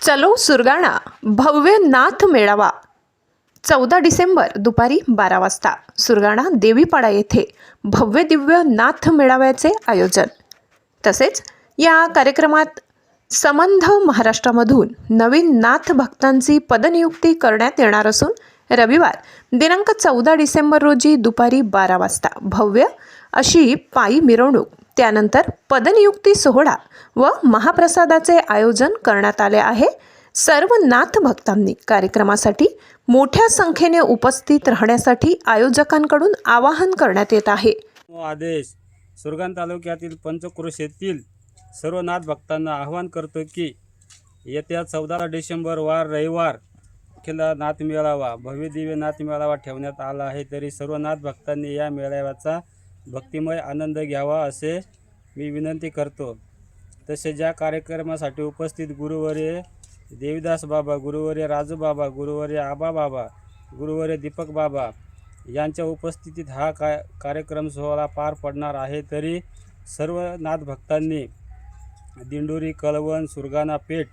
चलो सुरगाणा भव्य नाथ मेळावा 14 डिसेंबर दुपारी 12 वाजता सुरगाणा देवीपाडा येथे भव्य दिव्य नाथ मेळाव्याचे आयोजन। तसेच या कार्यक्रमात संबंध महाराष्ट्रामधून नवीन नाथ भक्तांची पदनियुक्ती करण्यात येणार असून रविवार दिनांक 14 डिसेंबर रोजी दुपारी 12 वाजता भव्य अशी पायी मिरवणूक, त्यानंतर पदनियुक्ती सोहळा व महाप्रसादाचे आयोजन करण्यात आले आहे। सर्व नाथ भक्तांनी कार्यक्रमासाठी मोठ्या संख्येने उपस्थित राहण्यासाठी आयोजकांकडून आवाहन करण्यात येत आहे। आदेश सुरगाणा तालुक्यातील पंचक्रोश येथील सर्व नाथ भक्तांना आवाहन करतो की येत्या 14 डिसेंबर वार रविवार अखिल नाथ मेळावा भव्य दिव्य नाथ मेळावा ठेवण्यात आला आहे। तरी सर्व नाथ भक्तांनी या मेळाव्याचा भक्तिमय आनंद घ्यावा असे मी विनंती करतो। तसेच या कार्यक्रमासाठी उपस्थित गुरुवर्य देवीदास बाबा, गुरुवर्य राजू बाबा, गुरुवर्य आबा बाबा, गुरुवर्य दीपक बाबा यांच्या उपस्थितीत हा कार्यक्रम सोहळा पार पडणार आहे। तरी सर्व नाथ भक्तांनी दिंडोरी, कळवण, सुरगाणा पेठ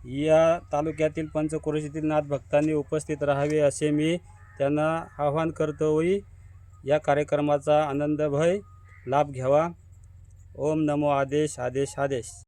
या तालुक्यातील पंचक्रोश येथील नाथ भक्तांनी उपस्थित राहावे असे मी त्यांना आवाहन करतो व या कार्यक्रमाचा आनंदभय लाभ घ्यावा। ओम नमो आदेश आदेश आदेश।